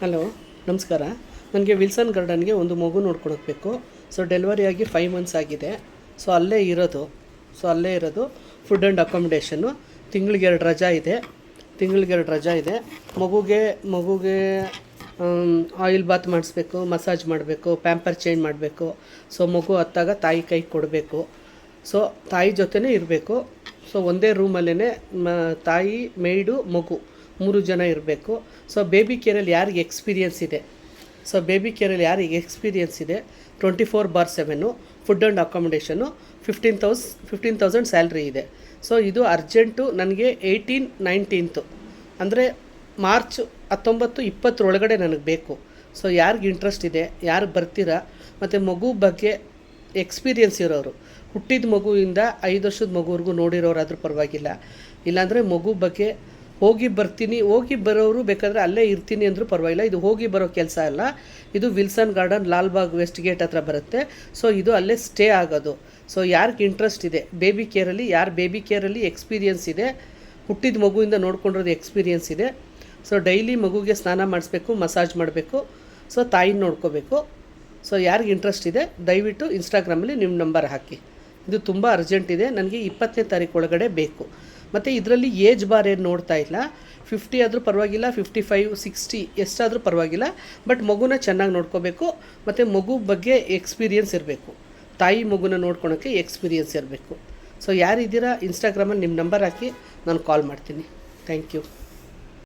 Hello, ನಮಸ್ಕಾರ. ನನಗೆ Wilson ಗಾರ್ಡನ್ಗೆ ಒಂದು ಮಗು ನೋಡ್ಕೊಳಬೇಕು. ಸೊ ಡೆಲಿವರಿ ಆಗಿ 5 ಮಂತ್ಸ್ ಆಗಿದೆ. ಸೊ ಅಲ್ಲೇ ಇರೋದು ಫುಡ್ ಆ್ಯಂಡ್ ಅಕಾಮಿಡೇಷನ್ನು. ತಿಂಗಳಿಗೆ 2 ರಜಾ ಇದೆ. ಮಗುಗೆ ಆಯಿಲ್ ಬಾತ್ ಮಾಡಿಸ್ಬೇಕು, ಮಸಾಜ್ ಮಾಡಬೇಕು, ಪ್ಯಾಂಪರ್ ಚೇಂಜ್ ಮಾಡಬೇಕು. ಸೊ ಮಗು ಹತ್ತಾಗ ತಾಯಿ ಕೈ ಕೊಡಬೇಕು. ಸೊ ತಾಯಿ ಜೊತೆನೇ ಇರಬೇಕು. ಸೊ ಒಂದೇ ರೂಮಲ್ಲೇ ತಾಯಿ, ಮೇಯ್ಡು, ಮಗು 3 ಜನ ಇರಬೇಕು. ಸೊ ಬೇಬಿ ಕೇರಲ್ಲಿ ಯಾರಿಗೆ ಎಕ್ಸ್ಪೀರಿಯೆನ್ಸ್ ಇದೆ 24/7 ಫುಡ್ ಆ್ಯಂಡ್ ಅಕಾಮಿಡೇಷನ್ನು, 15,000 ಸ್ಯಾಲ್ರಿ ಇದೆ. ಸೊ ಇದು ಅರ್ಜೆಂಟು. ನನಗೆ 18, 19 ಅಂದರೆ ಮಾರ್ಚ್ 19, 20 ಒಳಗಡೆ ನನಗೆ ಬೇಕು. ಸೊ ಯಾರಿಗೆ ಇಂಟ್ರೆಸ್ಟ್ ಇದೆ, ಯಾರು ಬರ್ತೀರಾ, ಮತ್ತು ಮಗು ಬಗ್ಗೆ ಎಕ್ಸ್ಪೀರಿಯೆನ್ಸ್ ಇರೋರು, ಹುಟ್ಟಿದ ಮಗುವಿಂದ 5 ವರ್ಷದ ಮಗುವರೆಗೂ ನೋಡಿರೋರಾದರೂ ಪರವಾಗಿಲ್ಲ. ಇಲ್ಲಾಂದರೆ ಮಗು ಬಗ್ಗೆ ಹೋಗಿ ಬರೋರು ಬೇಕಾದರೆ ಅಲ್ಲೇ ಇರ್ತೀನಿ ಅಂದರೂ ಪರವಾಗಿಲ್ಲ. ಇದು ಹೋಗಿ ಬರೋ ಕೆಲಸ ಅಲ್ಲ. ಇದು Wilson Garden, Lalbagh west gate ಹತ್ರ ಬರುತ್ತೆ. ಸೊ ಇದು ಅಲ್ಲೇ ಸ್ಟೇ ಆಗೋದು. ಸೊ ಯಾರಿಗೆ ಇಂಟ್ರೆಸ್ಟ್ ಇದೆ ಬೇಬಿ ಕೇರಲ್ಲಿ ಎಕ್ಸ್ಪೀರಿಯೆನ್ಸ್ ಇದೆ, ಹುಟ್ಟಿದ ಮಗುವಿಂದ ನೋಡ್ಕೊಂಡಿರೋದು ಎಕ್ಸ್ಪೀರಿಯೆನ್ಸ್ ಇದೆ. ಸೊ ಡೈಲಿ ಮಗುಗೆ ಸ್ನಾನ ಮಾಡಿಸ್ಬೇಕು, ಮಸಾಜ್ ಮಾಡಬೇಕು. ಸೊ ತಾಯಿನ ನೋಡ್ಕೋಬೇಕು. ಸೊ ಯಾರಿಗೆ ಇಂಟ್ರೆಸ್ಟ್ ಇದೆ ದಯವಿಟ್ಟು ಇನ್ಸ್ಟಾಗ್ರಾಮಲ್ಲಿ ನಿಮ್ಮ ನಂಬರ್ ಹಾಕಿ. ಇದು ತುಂಬ ಅರ್ಜೆಂಟ್ ಇದೆ. ನನಗೆ 20ನೇ ತಾರೀಕು ಒಳಗಡೆ ಬೇಕು. ಮತ್ತು ಇದರಲ್ಲಿ ಏಜ್ ಬಾರ್ ಏನು ನೋಡ್ತಾ ಇಲ್ಲ. 50 ಆದರೂ ಪರವಾಗಿಲ್ಲ, 55, 60 ಎಷ್ಟಾದರೂ ಪರವಾಗಿಲ್ಲ. ಬಟ್ ಮಗುನ ಚೆನ್ನಾಗಿ ನೋಡ್ಕೋಬೇಕು. ಮತ್ತು ಮಗು ಬಗ್ಗೆ ಎಕ್ಸ್ಪೀರಿಯೆನ್ಸ್ ಇರಬೇಕು. ತಾಯಿ ಮಗುನ ನೋಡ್ಕೊಳೋಕ್ಕೆ ಎಕ್ಸ್ಪೀರಿಯೆನ್ಸ್ ಇರಬೇಕು. ಸೊ ಯಾರಿದ್ದೀರಾ ಇನ್ಸ್ಟಾಗ್ರಾಮಲ್ಲಿ ನಿಮ್ಮ ನಂಬರ್ ಹಾಕಿ ನಾನು ಕಾಲ್ ಮಾಡ್ತೀನಿ. Thank you.